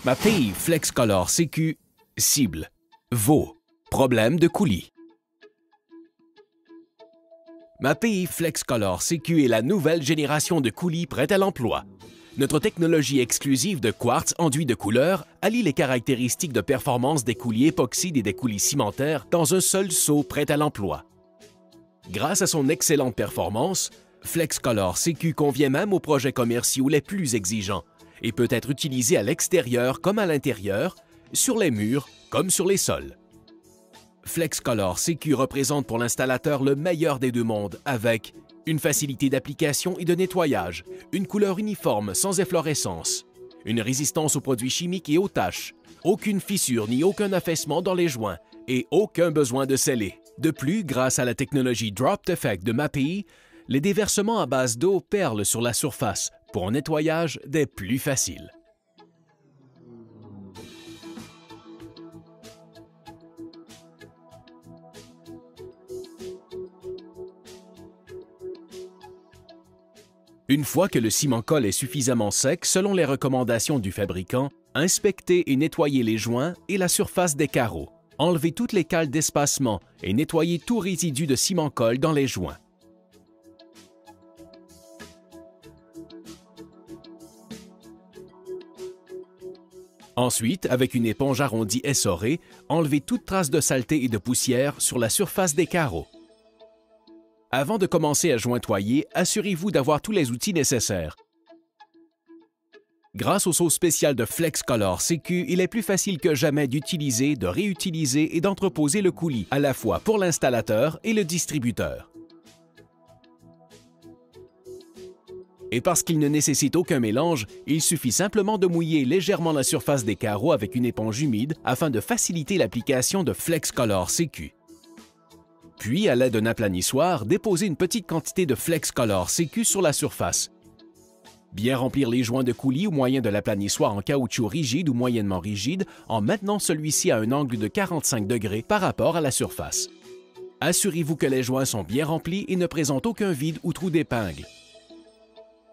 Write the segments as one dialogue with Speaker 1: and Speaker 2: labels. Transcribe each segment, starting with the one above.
Speaker 1: MAPEI FlexColor CQ cible Vaud, problème de coulis. MAPEI FlexColor CQ est la nouvelle génération de coulis prête à l'emploi. Notre technologie exclusive de quartz enduit de couleur allie les caractéristiques de performance des coulis époxydes et des coulis cimentaires dans un seul seau prêt à l'emploi. Grâce à son excellente performance, FlexColor CQ convient même aux projets commerciaux les plus exigeants et peut être utilisé à l'extérieur comme à l'intérieur, sur les murs comme sur les sols. FlexColor CQ représente pour l'installateur le meilleur des deux mondes avec une facilité d'application et de nettoyage, une couleur uniforme sans efflorescence, une résistance aux produits chimiques et aux taches, aucune fissure ni aucun affaissement dans les joints et aucun besoin de sceller. De plus, grâce à la technologie Drop Effect de MAPEI, les déversements à base d'eau perlent sur la surface pour un nettoyage des plus faciles. Une fois que le ciment-colle est suffisamment sec, selon les recommandations du fabricant, inspectez et nettoyez les joints et la surface des carreaux. Enlevez toutes les cales d'espacement et nettoyez tout résidu de ciment-colle dans les joints. Ensuite, avec une éponge arrondie essorée, enlevez toute trace de saleté et de poussière sur la surface des carreaux. Avant de commencer à jointoyer, assurez-vous d'avoir tous les outils nécessaires. Grâce au seau spécial de FlexColor CQ, il est plus facile que jamais d'utiliser, de réutiliser et d'entreposer le coulis, à la fois pour l'installateur et le distributeur. Et parce qu'il ne nécessite aucun mélange, il suffit simplement de mouiller légèrement la surface des carreaux avec une éponge humide afin de faciliter l'application de FlexColor CQ. Puis, à l'aide d'un aplanissoir, déposez une petite quantité de FlexColor CQ sur la surface. Bien remplir les joints de coulis au moyen de l'aplanissoir en caoutchouc rigide ou moyennement rigide en maintenant celui-ci à un angle de 45 degrés par rapport à la surface. Assurez-vous que les joints sont bien remplis et ne présentent aucun vide ou trou d'épingle.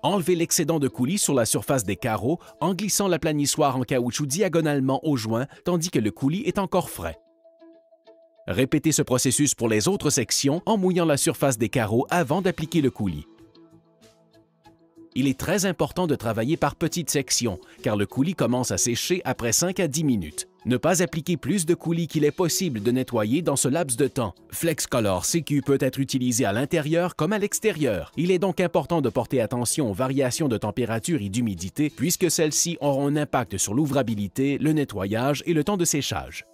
Speaker 1: Enlevez l'excédent de coulis sur la surface des carreaux en glissant l'aplanissoir en caoutchouc diagonalement au joint tandis que le coulis est encore frais. Répétez ce processus pour les autres sections en mouillant la surface des carreaux avant d'appliquer le coulis. Il est très important de travailler par petites sections, car le coulis commence à sécher après 5 à 10 minutes. Ne pas appliquer plus de coulis qu'il est possible de nettoyer dans ce laps de temps. FlexColor CQ peut être utilisé à l'intérieur comme à l'extérieur. Il est donc important de porter attention aux variations de température et d'humidité, puisque celles-ci auront un impact sur l'ouvrabilité, le nettoyage et le temps de séchage.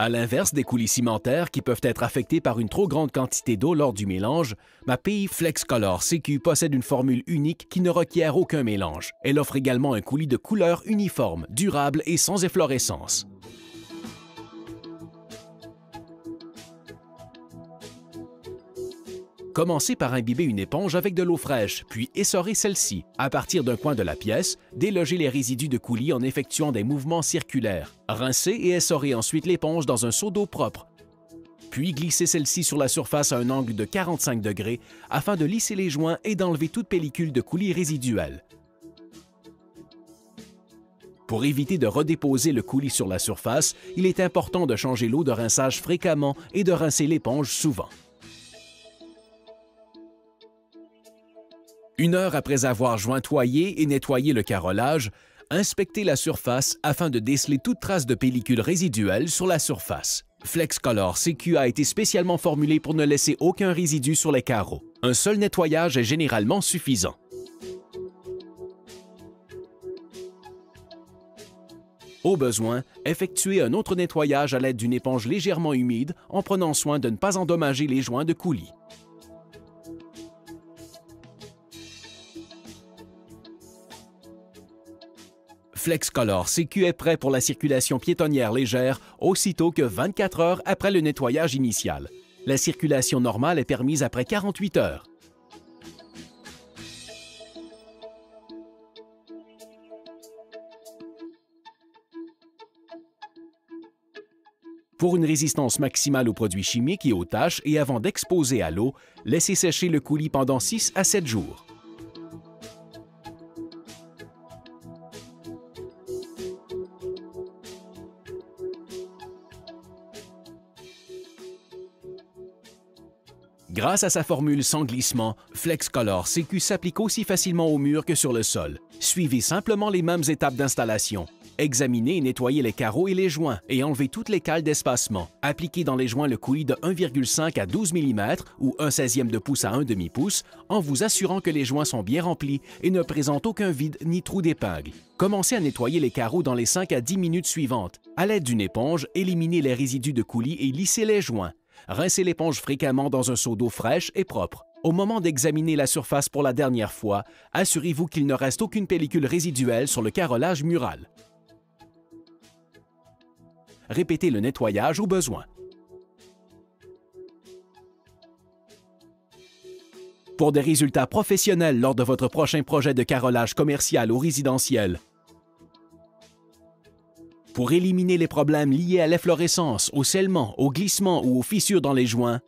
Speaker 1: À l'inverse des coulis cimentaires qui peuvent être affectés par une trop grande quantité d'eau lors du mélange, MAPEI FlexColor CQ possède une formule unique qui ne requiert aucun mélange. Elle offre également un coulis de couleur uniforme, durable et sans efflorescence. Commencez par imbiber une éponge avec de l'eau fraîche, puis essorez celle-ci. À partir d'un coin de la pièce, délogez les résidus de coulis en effectuant des mouvements circulaires. Rincez et essorez ensuite l'éponge dans un seau d'eau propre. Puis glissez celle-ci sur la surface à un angle de 45 degrés afin de lisser les joints et d'enlever toute pellicule de coulis résiduelle. Pour éviter de redéposer le coulis sur la surface, il est important de changer l'eau de rinçage fréquemment et de rincer l'éponge souvent. Une heure après avoir jointoyé et nettoyé le carrelage, inspectez la surface afin de déceler toute trace de pellicule résiduelle sur la surface. FlexColor CQ a été spécialement formulé pour ne laisser aucun résidu sur les carreaux. Un seul nettoyage est généralement suffisant. Au besoin, effectuez un autre nettoyage à l'aide d'une éponge légèrement humide en prenant soin de ne pas endommager les joints de coulis. FlexColor CQ est prêt pour la circulation piétonnière légère aussitôt que 24 heures après le nettoyage initial. La circulation normale est permise après 48 heures. Pour une résistance maximale aux produits chimiques et aux taches et avant d'exposer à l'eau, laissez sécher le coulis pendant 6 à 7 jours. Grâce à sa formule sans glissement, FlexColor CQ s'applique aussi facilement au mur que sur le sol. Suivez simplement les mêmes étapes d'installation. Examinez et nettoyez les carreaux et les joints et enlevez toutes les cales d'espacement. Appliquez dans les joints le coulis de 1,5 à 12 mm ou 1/16e de pouce à 1 demi-pouce en vous assurant que les joints sont bien remplis et ne présentent aucun vide ni trou d'épingle. Commencez à nettoyer les carreaux dans les 5 à 10 minutes suivantes. À l'aide d'une éponge, éliminez les résidus de coulis et lissez les joints. Rincez l'éponge fréquemment dans un seau d'eau fraîche et propre. Au moment d'examiner la surface pour la dernière fois, assurez-vous qu'il ne reste aucune pellicule résiduelle sur le carrelage mural. Répétez le nettoyage au besoin. Pour des résultats professionnels lors de votre prochain projet de carrelage commercial ou résidentiel, pour éliminer les problèmes liés à l'efflorescence, au scellement, au glissement ou aux fissures dans les joints,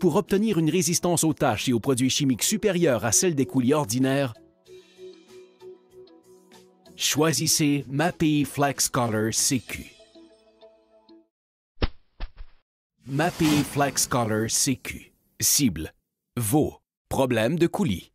Speaker 1: pour obtenir une résistance aux taches et aux produits chimiques supérieure à celle des coulis ordinaires, choisissez MAPI FlexColor CQ. MAPI FlexColor CQ. Cible: vos problèmes de coulis.